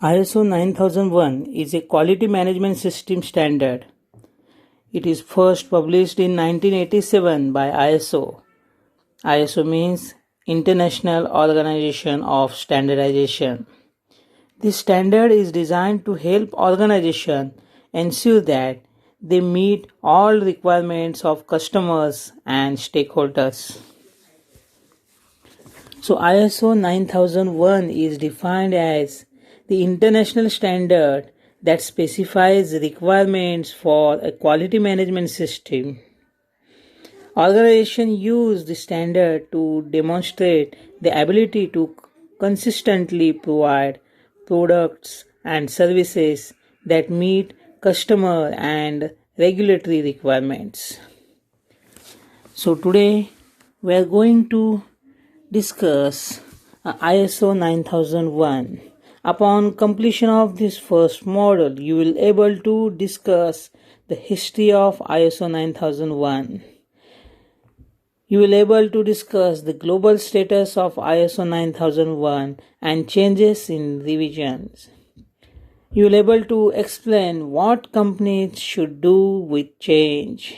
ISO 9001 is a quality management system standard. It is first published in 1987 by ISO. ISO means International Organization of Standardization. This standard is designed to help organizations ensure that they meet all requirements of customers and stakeholders. So ISO 9001 is defined as the international standard that specifies requirements for a quality management system. Organizations use the standard to demonstrate the ability to consistently provide products and services that meet customer and regulatory requirements. So today we are going to discuss ISO 9001. Upon completion of this first module, you will able to discuss the history of ISO 9001. You will able to discuss the global status of ISO 9001 and changes in revisions. You will able to explain what companies should do with change,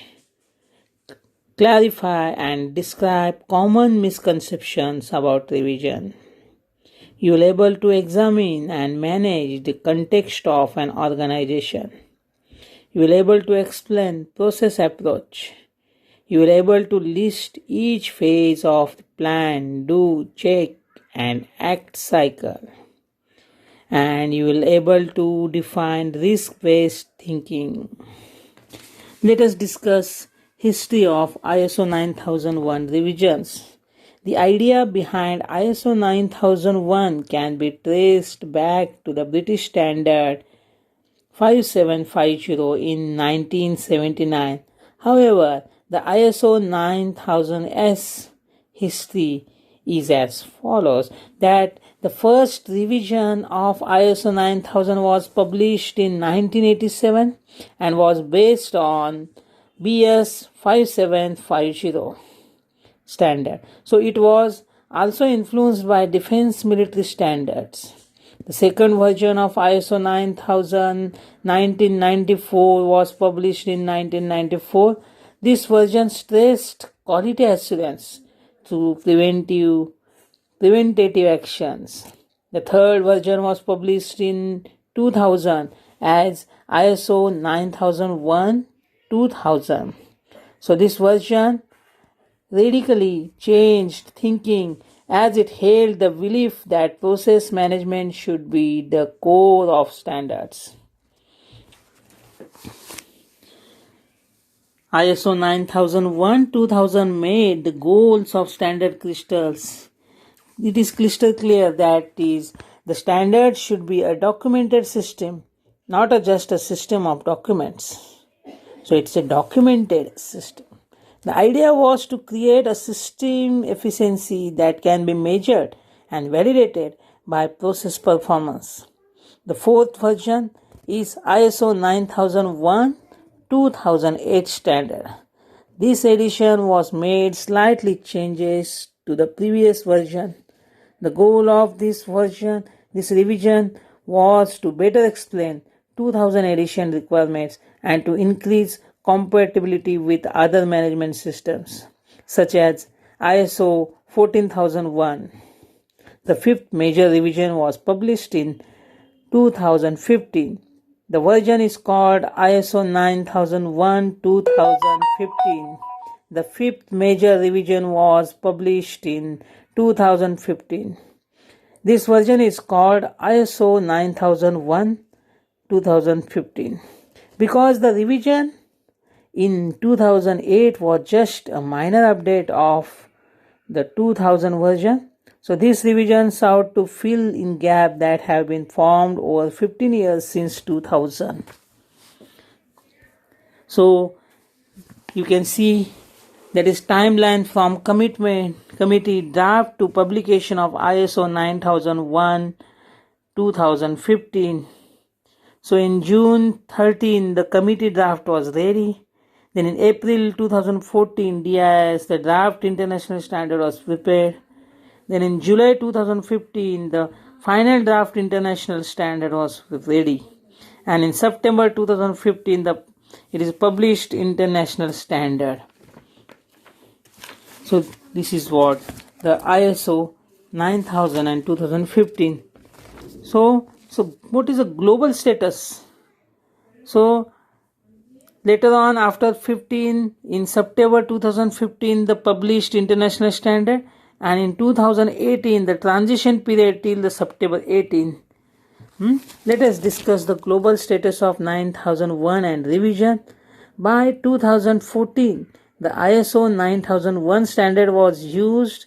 clarify and describe common misconceptions about revision. You will able to examine and manage the context of an organization. You will able to explain process approach. You will able to list each phase of the plan, do, check and act cycle. And you will able to define risk-based thinking. Let us discuss history of ISO 9001 revisions. The idea behind ISO 9001 can be traced back to the British Standard 5750 in 1979. However, the ISO 9000's history is as follows: that the first revision of ISO 9000 was published in 1987 and was based on BS 5750 standard. So it was also influenced by defense military standards. The second version of ISO 9000 1994 was published in 1994. This version stressed quality assurance through preventative actions. The third version was published in 2000 as ISO 9001 2000. So this version radically changed thinking as it held the belief that process management should be the core of standards. ISO 9001-2000 made the goals of standard crystals. It is crystal clear that the standard should be a documented system, not just a system of documents. So it's a documented system. The idea was to create a system efficiency that can be measured and validated by process performance. The fourth version is ISO 9001-2008 standard. This edition was made slightly changes to the previous version. The goal of this revision was to better explain 2000 edition requirements and to increase compatibility with other management systems, such as ISO 14001. The fifth major revision was published in 2015. The version is called ISO 9001-2015. The fifth major revision was published in 2015. This version is called ISO 9001-2015. Because the revision in 2008 was just a minor update of the 2000 version. So this revision sought to fill in gaps that have been formed over 15 years since 2000. So you can see that is timeline from committee draft to publication of ISO 9001-2015. So in June 13, the committee draft was ready. Then in April 2014, DIS, the draft international standard was prepared. Then in July 2015, the final draft international standard was ready, and in September 2015 it is published international standard. So this is what the ISO 9000 and 2015. So what is a global status? So later on, after 15, in September 2015, the published international standard, and in 2018, the transition period till the September 18. Let us discuss the global status of 9001 and revision. By 2014, the ISO 9001 standard was used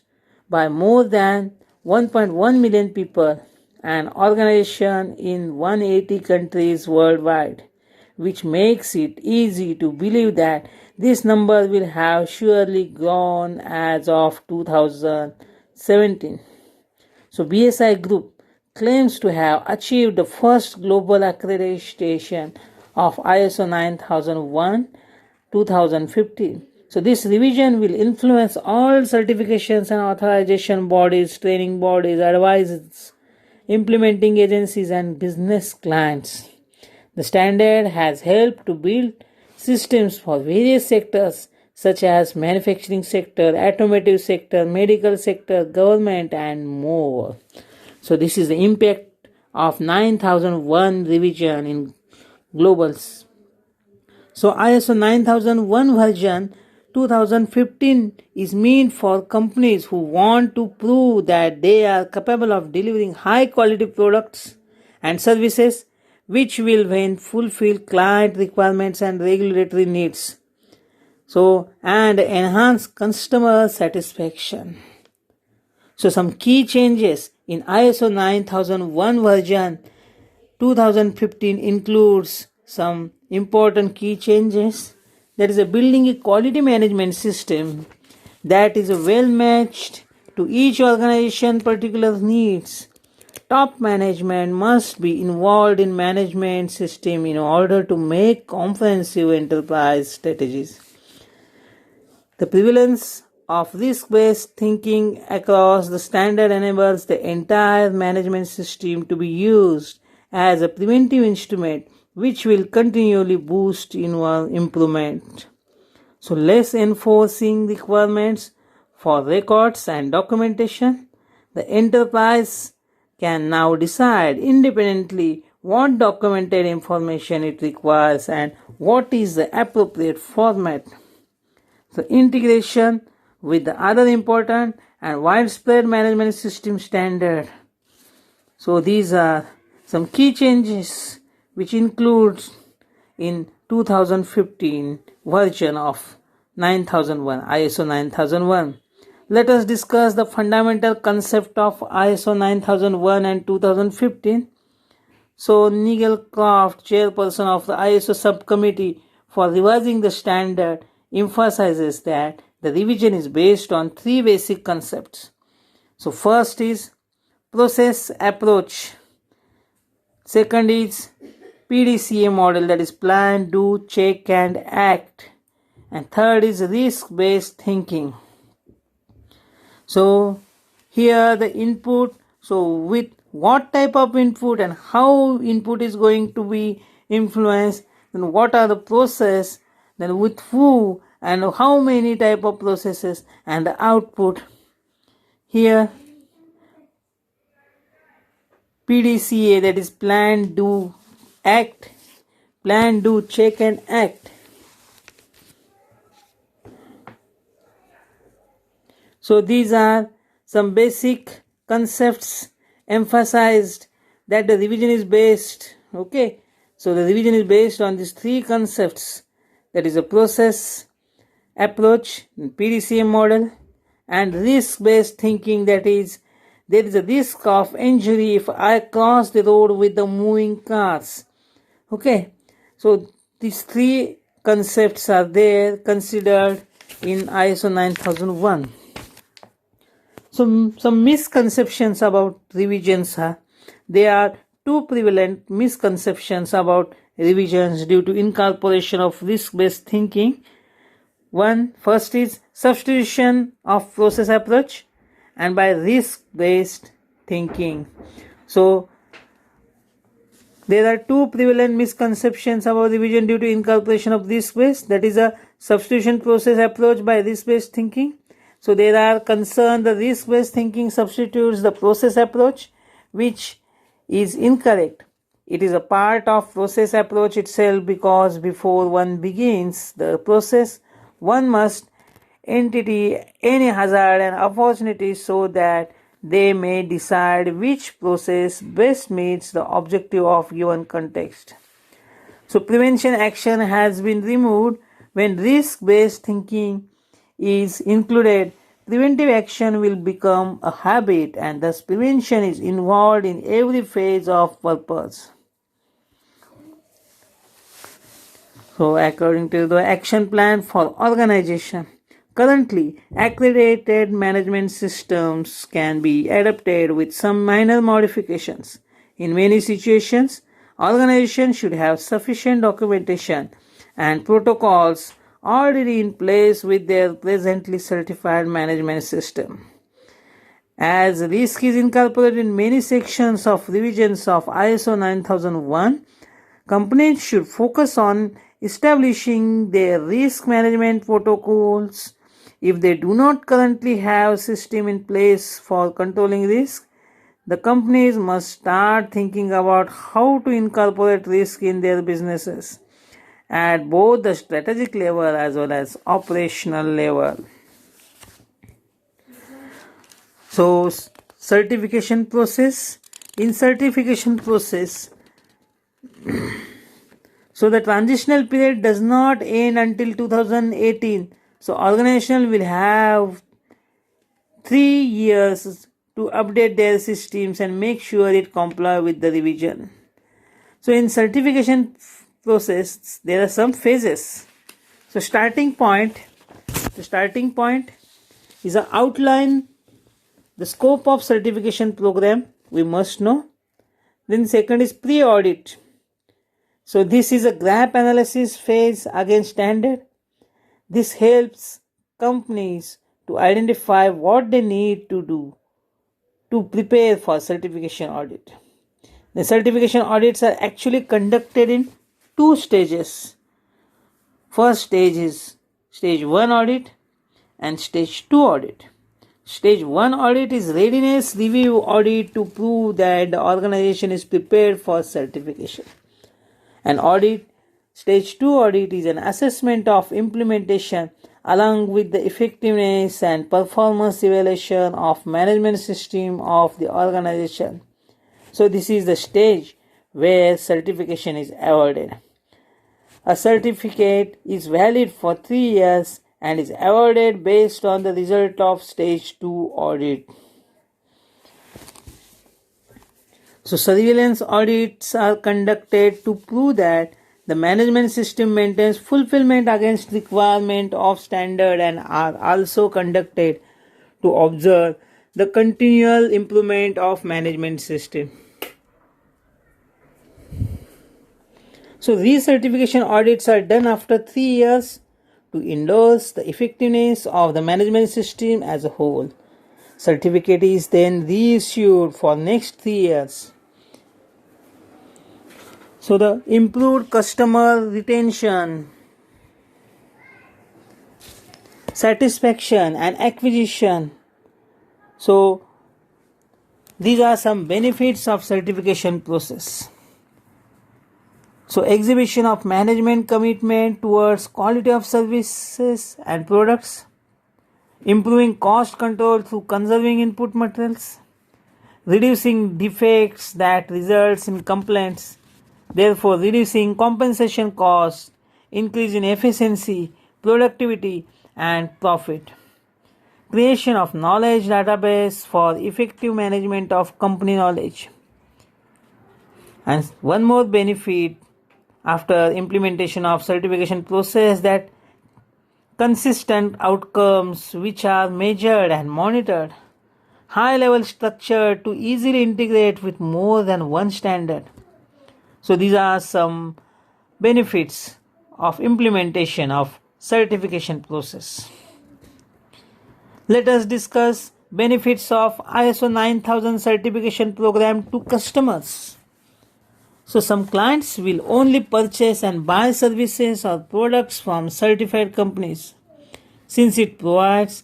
by more than 1.1 million people and organizations in 180 countries worldwide, which makes it easy to believe that this number will have surely grown as of 2017. So BSI Group claims to have achieved the first global accreditation of ISO 9001 2015. So this revision will influence all certifications and authorization bodies, training bodies, advisors, implementing agencies, and business clients. The standard has helped to build systems for various sectors such as manufacturing sector, automotive sector, medical sector, government, and more. So this is the impact of 9001 revision in globals. So ISO 9001 version 2015 is meant for companies who want to prove that they are capable of delivering high quality products and services which will then fulfill client requirements and regulatory needs. So, and enhance customer satisfaction. So some key changes in ISO 9001 version 2015 includes some important key changes. That is, building a quality management system that is well matched to each organization's particular needs. Top management must be involved in management system in order to make comprehensive enterprise strategies. The prevalence of risk-based thinking across the standard enables the entire management system to be used as a preventive instrument which will continually boost improvement. So less enforcing requirements for records and documentation. The enterprise can now decide independently what documented information it requires and what is the appropriate format. So integration with the other important and widespread management system standard. So these are some key changes which includes in 2015 version of 9001, ISO 9001. Let us discuss the fundamental concept of ISO 9001 and 2015. So Nigel Croft, chairperson of the ISO subcommittee for revising the standard, emphasizes that the revision is based on three basic concepts. So first is process approach. Second is PDCA model, that is plan, do, check, and act. And third is risk-based thinking. So here the input, so with what type of input and how input is going to be influenced, then what are the process, then with who and how many type of processes, and the output. Here PDCA, that is plan, do, act, plan, do, check, and act. So these are some basic concepts emphasized that the revision is based. Okay, so the revision is based on these three concepts, that is a process approach, PDCA model, and risk-based thinking, that is there is a risk of injury if I cross the road with the moving cars. Okay, so these three concepts are there considered in ISO 9001. So some misconceptions about revisions are, there are two prevalent misconceptions about revisions due to incorporation of risk-based thinking. First is substitution of process approach and by risk-based thinking. So there are two prevalent misconceptions about revision due to incorporation of risk-based, that is a substitution process approach by risk-based thinking. So there are concerned the risk-based thinking substitutes the process approach, which is incorrect. It is a part of process approach itself because before one begins the process, one must entity any hazard and opportunity so that they may decide which process best meets the objective of given context. So prevention action has been removed when risk-based thinking is included. Preventive action will become a habit and thus prevention is involved in every phase of purpose. So according to the action plan for organization, currently accredited management systems can be adapted with some minor modifications. In many situations, organizations should have sufficient documentation and protocols already in place with their presently certified management system. As risk is incorporated in many sections of revisions of ISO 9001, companies should focus on establishing their risk management protocols. If they do not currently have a system in place for controlling risk, the companies must start thinking about how to incorporate risk in their businesses at both the strategic level as well as operational level. So certification process. In certification process, so the transitional period does not end until 2018. So organization will have 3 years to update their systems and make sure it comply with the revision. So in certification process, there are some phases. So the starting point is an outline, the scope of certification program we must know. Then second is pre-audit. So this is a gap analysis phase against standard. This helps companies to identify what they need to do to prepare for certification audit. The certification audits are actually conducted in 2 stages. First stage is stage 1 audit and stage 2 audit. Stage 1 audit is readiness review audit to prove that the organization is prepared for certification. An audit, stage 2 audit is an assessment of implementation along with the effectiveness and performance evaluation of management system of the organization. So this is the stage where certification is awarded. A certificate is valid for 3 years and is awarded based on the result of stage 2 audit. So surveillance audits are conducted to prove that the management system maintains fulfillment against requirement of standard and are also conducted to observe the continual improvement of management system. So recertification audits are done after 3 years to endorse the effectiveness of the management system as a whole. Certificate is then reissued for next 3 years. So the improved customer retention, satisfaction and acquisition. So these are some benefits of certification process. So exhibition of management commitment towards quality of services and products, improving cost control through conserving input materials, reducing defects that results in complaints, therefore reducing compensation costs, increase in efficiency, productivity and profit. Creation of knowledge database for effective management of company knowledge. And one more benefit after implementation of certification process, that consistent outcomes which are measured and monitored, high level structure to easily integrate with more than one standard. So these are some benefits of implementation of certification process. Let us discuss benefits of ISO 9000 certification program to customers. So some clients will only purchase and buy services or products from certified companies since it provides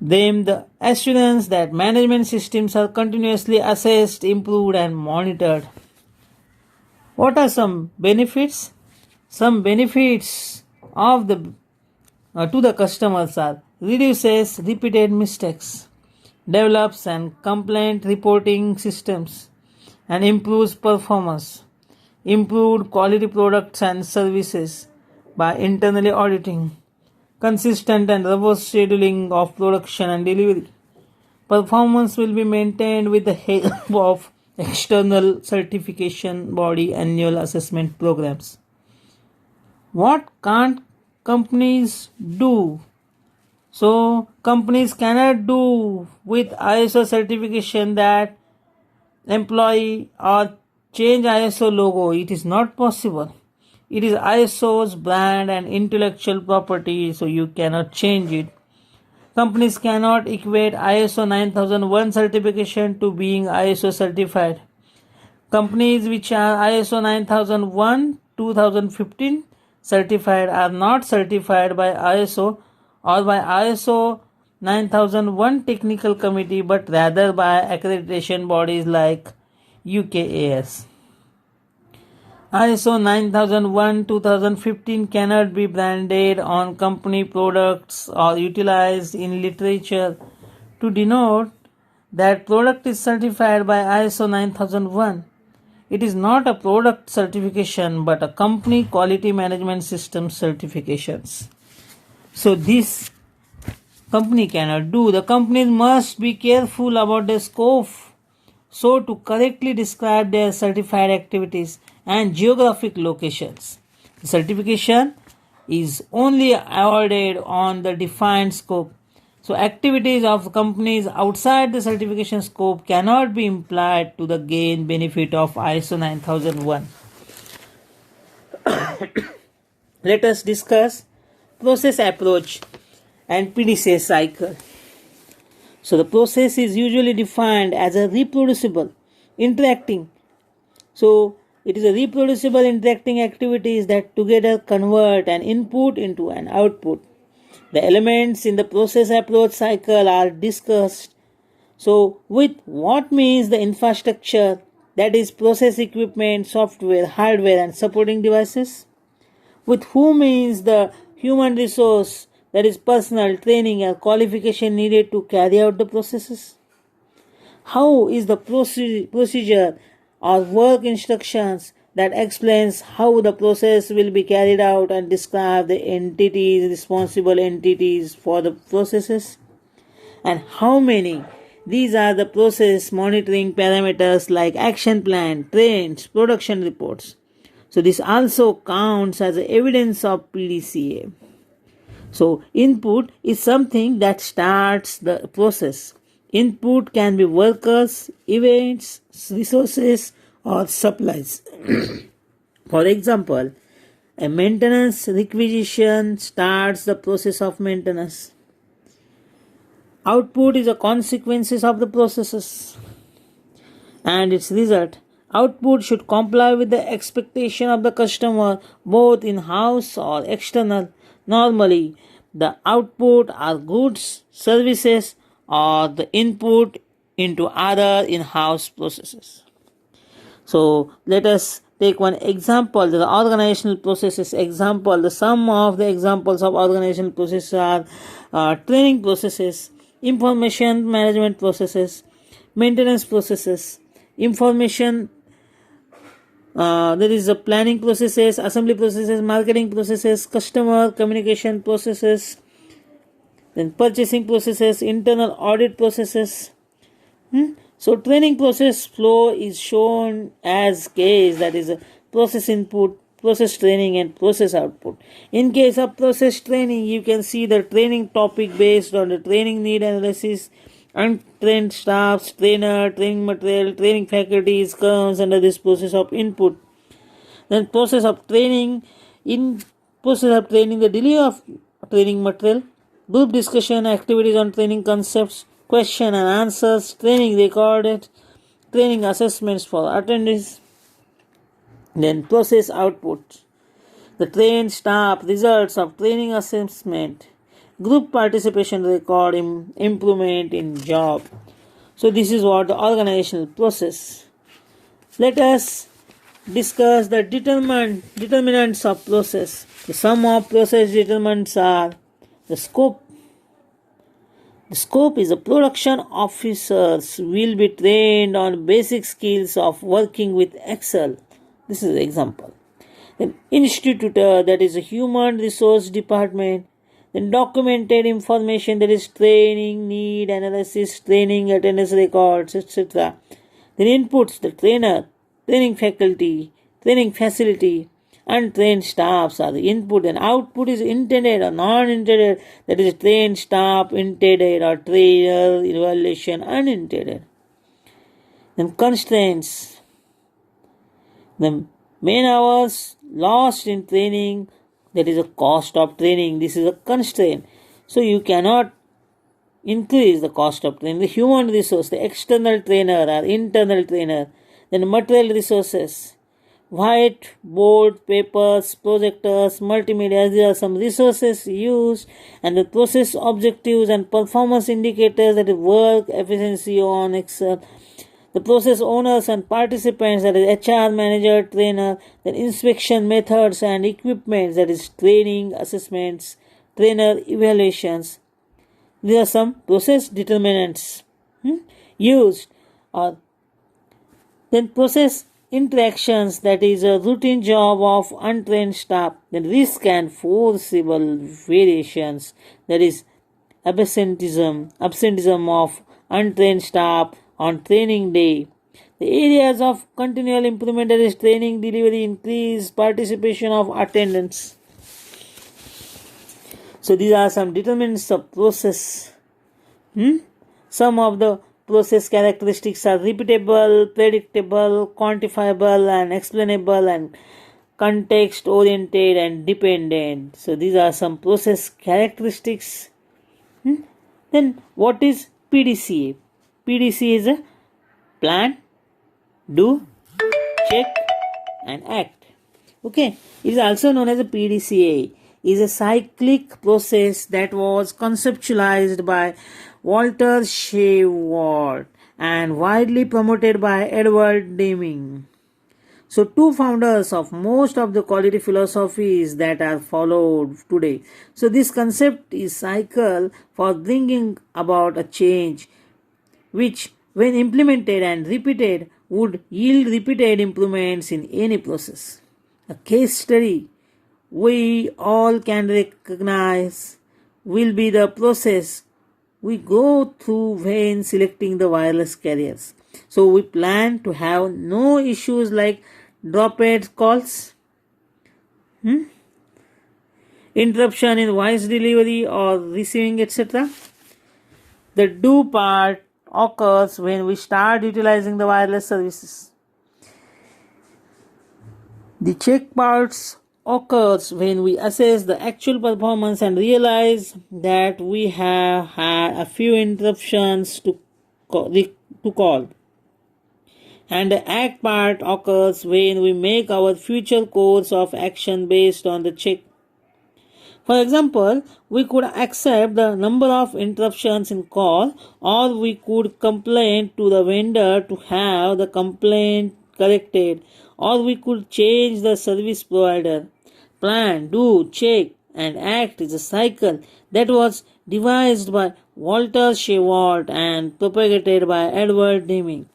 them the assurance that management systems are continuously assessed, improved and monitored. What are some benefits? Some benefits of the to the customers are reduces repeated mistakes, develops and complaint reporting systems, and improves performance, improved quality products and services by internally auditing, consistent and robust scheduling of production and delivery. Performance will be maintained with the help of external certification body annual assessment programs. What can't companies do? So, companies cannot do with ISO certification that employee or change ISO logo. It is not possible. It is ISO's brand and intellectual property, so you cannot change it. Companies cannot equate ISO 9001 certification to being ISO certified. Companies which are ISO 9001 2015 certified are not certified by ISO or by ISO 9001 technical committee but rather by accreditation bodies like UKAS. ISO 9001 2015 cannot be branded on company products or utilized in literature to denote that product is certified by ISO 9001. It is not a product certification but a company quality management system certifications. So this company cannot do. The companies must be careful about their scope so to correctly describe their certified activities and geographic locations. The certification is only awarded on the defined scope. So activities of companies outside the certification scope cannot be implied to the gain benefit of ISO 9001. Let us discuss process approach and PDCA cycle. So the process is usually defined as a reproducible, interacting. So it is a reproducible interacting activities that together convert an input into an output. The elements in the process approach cycle are discussed. So with what means the infrastructure, that is process equipment, software, hardware and supporting devices. With who means the human resource, that is personal training and qualification needed to carry out the processes. How is the procedure or work instructions that explains how the process will be carried out and describe the entities, responsible entities for the processes, and how many. These are the process monitoring parameters like action plan, trends, production reports. So this also counts as evidence of PDCA. So input is something that starts the process. Input can be workers, events, resources, or supplies. For example, a maintenance requisition starts the process of maintenance. Output is a consequences of the processes and its result. Output should comply with the expectation of the customer, both in-house or external. Normally, the output are goods, services, or the input into other in-house processes. So let us take one example, the organizational processes example. The sum of the examples of organizational processes are training processes, information management processes, maintenance processes, information there is a planning processes, assembly processes, marketing processes, customer communication processes, then purchasing processes, internal audit processes. So training process flow is shown as case, that is a process input, process training and process output. In case of process training, you can see the training topic based on the training need analysis, untrained staffs, trainer, training material, training faculties comes under this process of input. Then process of training, in process of training, the delay of training material, Group discussion, activities on training concepts, question and answers, training recorded, training assessments for attendees, then process output. The trained staff results of training assessment, group participation record, improvement in job. So this is what the organizational process. Let us discuss the determinants of process. The sum of process determinants are the scope. The scope is the production officers will be trained on basic skills of working with Excel. This is the example. Then institutor, that is a human resource department. Then documented information, that is training, need analysis, training attendance records, etc. Then inputs, the trainer, training faculty, training facility, untrained staffs are the input, and output is intended or non-intended, that is trained staff, intended, or trainer, evaluation, unintended. Then constraints, the main hours lost in training, that is a cost of training. This is a constraint. So you cannot increase the cost of training. The human resource, the external trainer or internal trainer. Then material resources, whiteboard, papers, projectors, multimedia. These are some resources used, and the process objectives and performance indicators, that is work efficiency on Excel. The process owners and participants, that is HR, manager, trainer, then inspection methods and equipment, that is training, assessments, trainer, evaluations. These are some process determinants used. Or then process interactions, that is a routine job of untrained staff. Then risk and foreseeable variations, that is absenteeism of untrained staff on training day. The areas of continual improvement, that is training, delivery, increase participation of attendants. So these are some determinants of process. Some of the process characteristics are repeatable, predictable, quantifiable, and explainable, and context oriented and dependent. So these are some process characteristics. Then what is PDCA? PDCA is a plan, do, check, and act. Okay, it is also known as a PDCA. It is a cyclic process that was conceptualized by Walter Sheward and widely promoted by Edward Deming. So two founders of most of the quality philosophies that are followed today. So this concept is cycle for bringing about a change which, when implemented and repeated, would yield repeated improvements in any process. A case study we all can recognize will be the process we go through when selecting the wireless carriers. So we plan to have no issues like dropped calls, interruption in voice delivery or receiving, etc. The do part occurs when we start utilizing the wireless services. The check parts occurs when we assess the actual performance and realize that we have had a few interruptions to call. And the act part occurs when we make our future course of action based on the check. For example, we could accept the number of interruptions in call, or we could complain to the vendor to have the complaint corrected, or we could change the service provider. Plan, do, check, and act is a cycle that was devised by Walter Sheward and propagated by Edward Deming.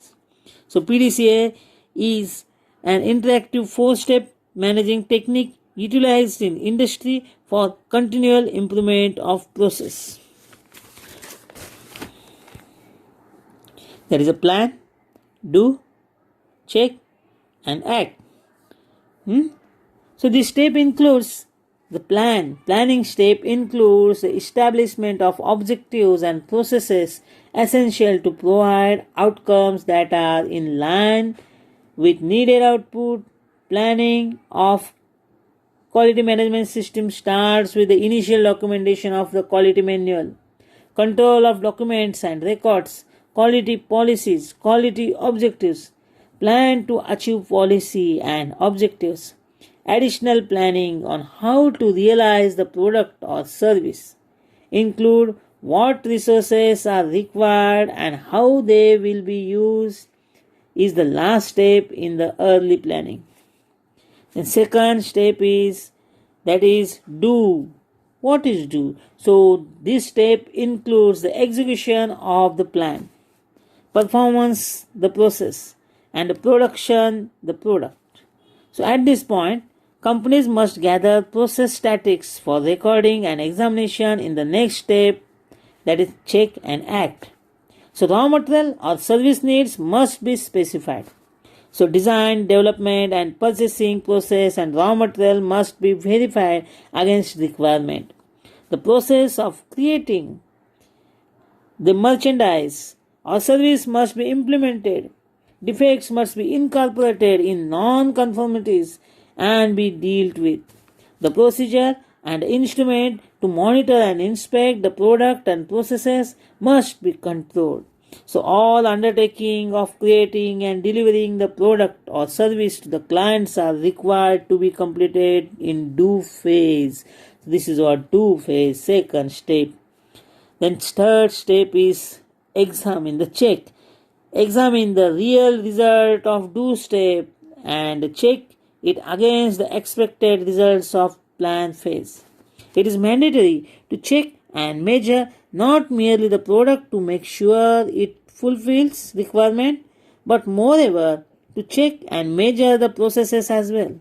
So PDCA is an interactive four-step managing technique utilized in industry for continual improvement of process. There is a plan, do, check, and act. So this step includes the planning step includes the establishment of objectives and processes essential to provide outcomes that are in line with needed output. Planning of quality management system starts with the initial documentation of the quality manual, control of documents and records, quality policies, quality objectives, plan to achieve policy and objectives, additional planning on how to realize the product or service, include what resources are required and how they will be used is the last step in the early planning. The second step is do. What is do? So this step includes the execution of the plan, performance the process, and the production the product. So at this point, companies must gather process statistics for recording and examination in the next step, that is check and act. So raw material or service needs must be specified. So design, development and purchasing process and raw material must be verified against requirement. The process of creating the merchandise or service must be implemented. Defects must be incorporated in non-conformities and be dealt with. The procedure and instrument to monitor and inspect the product and processes must be controlled. So all undertaking of creating and delivering the product or service to the clients are required to be completed in do phase. This is what do phase, second step. Then third step is examine the check. Examine the real result of do step and check it against the expected results of plan phase. It is mandatory to check and measure not merely the product to make sure it fulfills requirement, but moreover to check and measure the processes as well.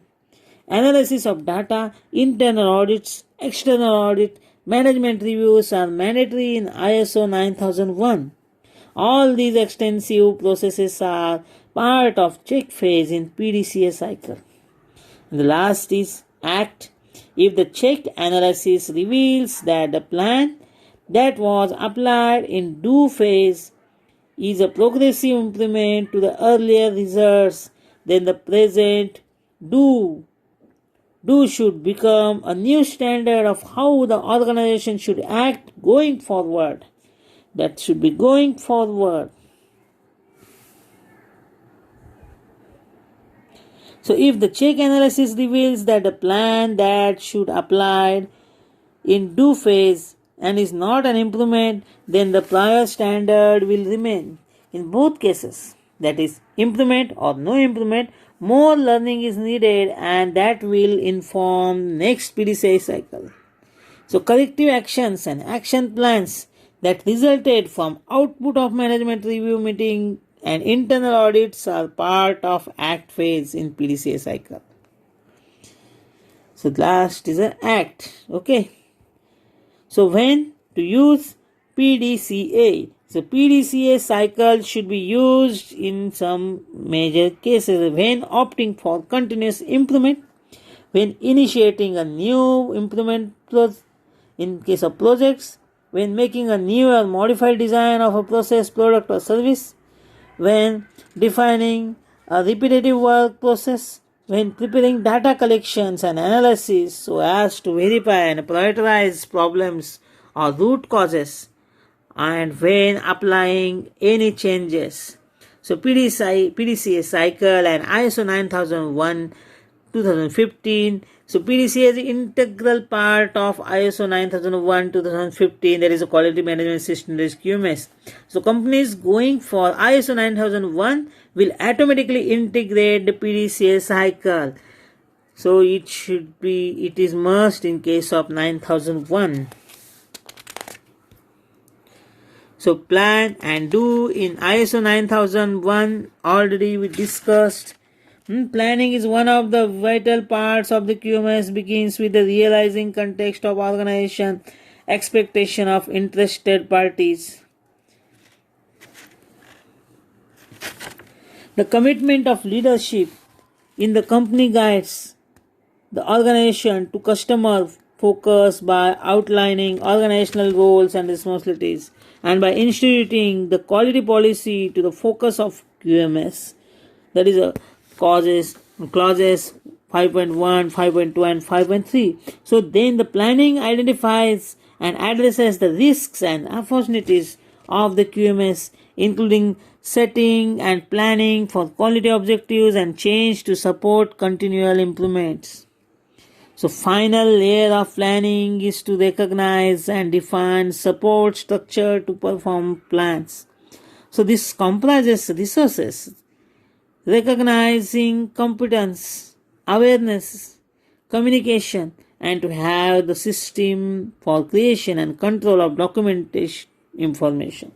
Analysis of data, internal audits, external audit, management reviews are mandatory in ISO 9001. All these extensive processes are part of check phase in PDCA cycle. And the last is act. If the check analysis reveals that the plan that was applied in do phase is a progressive improvement to the earlier results, then the present do should become a new standard of how the organization should act going forward. That should be going forward. So if the check analysis reveals that the plan that should applied in do phase and is not an improvement, then the prior standard will remain. In both cases, that is improvement or no improvement, more learning is needed and that will inform next PDCA cycle. So corrective actions and action plans that resulted from output of management review meeting and internal audits are part of act phase in PDCA cycle. So last is an act. Okay. So when to use PDCA? So PDCA cycle should be used in some major cases when opting for continuous improvement, when initiating a new improvement in case of projects, when making a new or modified design of a process, product or service, when defining a repetitive work process, when preparing data collections and analysis so as to verify and prioritize problems or root causes, and when applying any changes. So PDCA cycle and ISO 9001 2015. So PDCA is an integral part of ISO 9001 2015, that is a quality management system, that is QMS. So companies going for ISO 9001 will automatically integrate the PDCA cycle. So it is must in case of 9001. So plan and do in ISO 9001 already we discussed. Planning is one of the vital parts of the QMS, begins with the realizing context of organization, expectation of interested parties. The commitment of leadership in the company guides the organization to customer focus by outlining organizational roles and responsibilities and by instituting the quality policy to the focus of QMS. That is a clauses 5.1, 5.2, and 5.3. So then the planning identifies and addresses the risks and opportunities of the QMS, including setting and planning for quality objectives and change to support continual improvements. So final layer of planning is to recognize and define support structure to perform plans. So this comprises resources, recognizing competence, awareness, communication, and to have the system for creation and control of documentation information.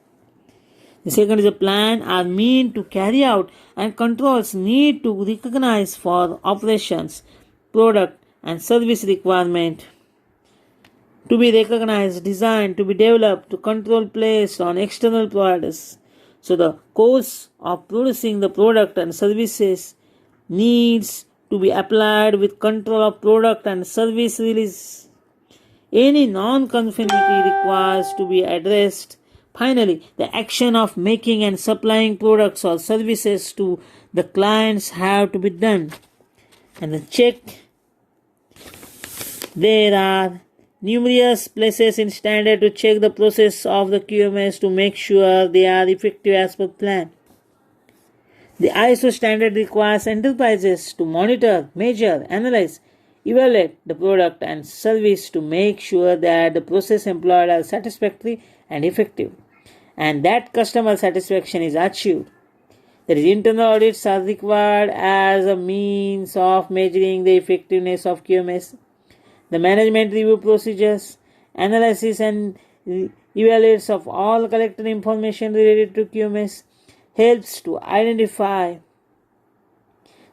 The second is a plan are mean to carry out and controls need to recognize for operations, product and service requirement to be recognized, designed, to be developed, to control placed on external providers. So the course of producing the product and services needs to be applied with control of product and service release. Any non-conformity requires to be addressed. Finally, the action of making and supplying products or services to the clients have to be done. And the check. There are numerous places in standard to check the process of the QMS to make sure they are effective as per plan. The ISO standard requires enterprises to monitor, measure, analyze, evaluate the product and service to make sure that the process employed are satisfactory and effective, and that customer satisfaction is achieved. That is, internal audits are required as a means of measuring the effectiveness of QMS. The management review procedures, analysis and evaluates of all collected information related to QMS helps to identify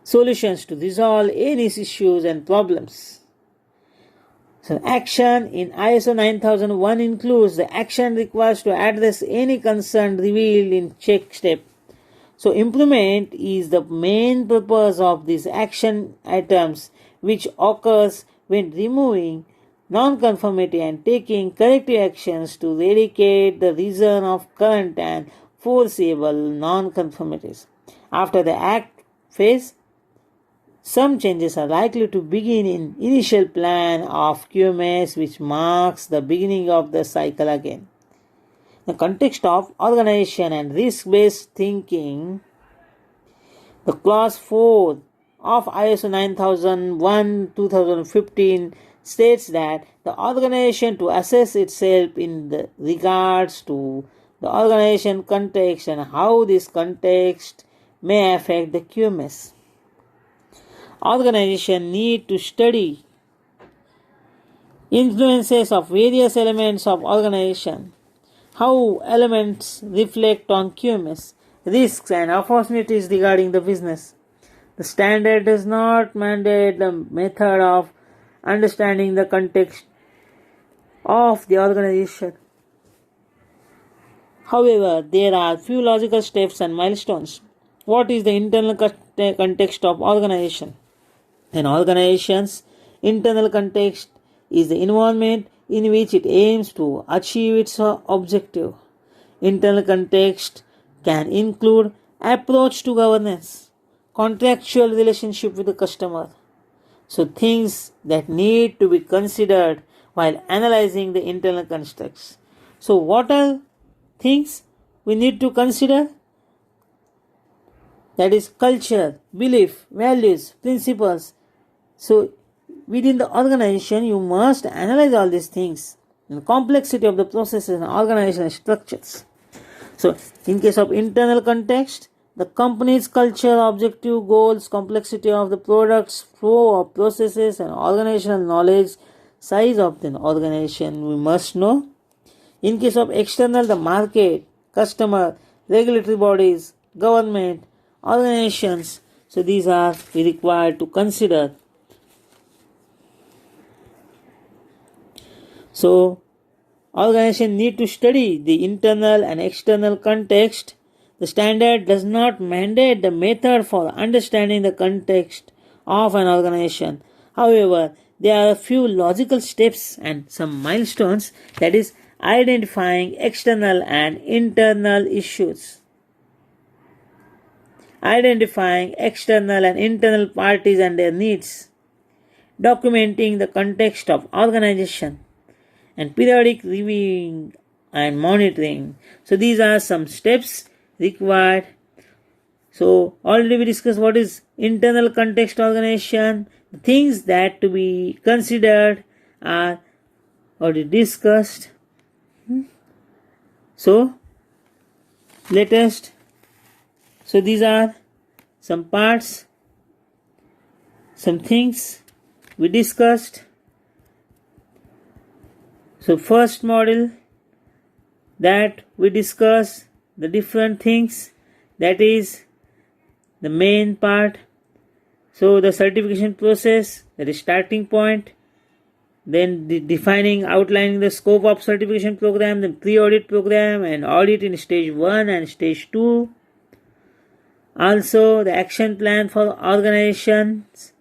solutions to resolve any issues and problems. So action in ISO 9001 includes the action required to address any concern revealed in check step. So implement is the main purpose of these action items, which occurs when removing non-conformity and taking corrective actions to eradicate the reason of current and foreseeable non-conformities. After the act phase, some changes are likely to begin in initial plan of QMS, which marks the beginning of the cycle again. The context of organization and risk-based thinking, the clause 4 of ISO 9001-2015 states that the organization to assess itself in the regards to the organization context and how this context may affect the QMS. Organization need to study influences of various elements of organization, how elements reflect on QMS, risks and opportunities regarding the business. The standard does not mandate the method of understanding the context of the organization. However, there are few logical steps and milestones. What is the internal context of organization? An organization's internal context is the environment in which it aims to achieve its objective. Internal context can include approach to governance, contractual relationship with the customer. So things that need to be considered while analyzing the internal context. So what are things we need to consider? That is culture, belief, values, principles. So within the organization, you must analyze all these things, the complexity of the processes and organizational structures. So in case of internal context, the company's culture, objective, goals, complexity of the products, flow of processes and organizational knowledge, size of the organization we must know. In case of external, the market, customer, regulatory bodies, government, organizations. So these are we required to consider. So organization need to study the internal and external context. The standard does not mandate the method for understanding the context of an organization. However, there are a few logical steps and some milestones, that is, identifying external and internal issues. identifying external and internal parties and their needs, documenting the context of organization, and periodic reviewing and monitoring. So these are some steps required. So already we discussed what is internal context organization. The things that to be considered are already discussed. So latest. So these are some parts, some things we discussed. So first model that we discuss the different things, that is the main part. So the certification process, that is starting point, then defining, outlining the scope of certification program, the pre-audit program and audit in stage 1 and stage 2. Also the action plan for organizations,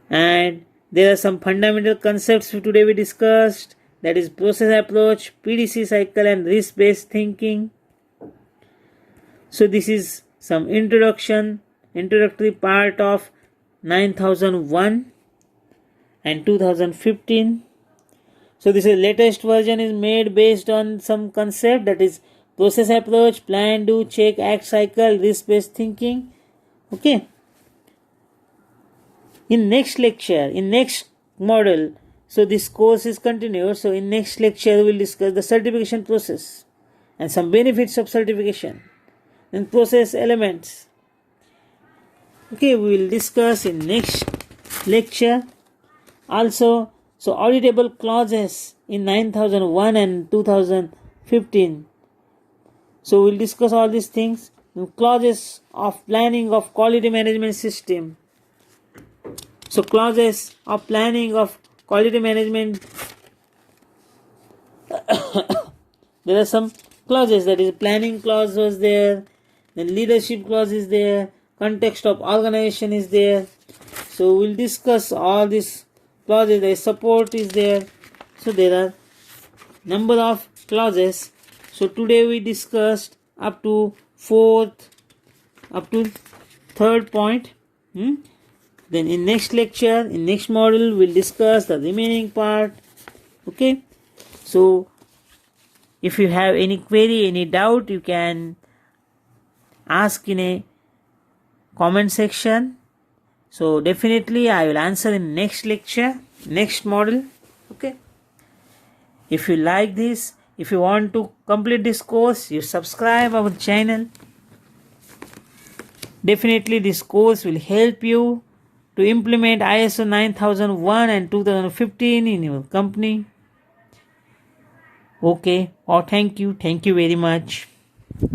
and there are some fundamental concepts today we discussed, that is process approach, PDC cycle and risk-based thinking. So this is some introductory part of 9001 and 2015. So this is latest version is made based on some concept, that is process approach, plan, do, check, act cycle, risk-based thinking. Okay. In next lecture, in next model, so this course is continued. So in next lecture we will discuss the certification process and some benefits of certification and process elements. Okay, we will discuss in next lecture. Also, so auditable clauses in 9001 and 2015. So we'll discuss all these things. Clauses of planning of quality management system. So clauses of planning of quality management. There are some clauses, that is planning clause was there, then leadership clause is there, context of organization is there. So we'll discuss all these clauses. The support is there. So there are number of clauses. So today we discussed up to third point. Then in next lecture, in next module, we'll discuss the remaining part. Okay. So if you have any query, any doubt, you can ask in a comment section. So definitely I will answer in next lecture, next module. Okay. If you like this, if you want to complete this course, you subscribe our channel. Definitely this course will help you to implement ISO 9001 and 2015 in your company. Okay. Thank you very much.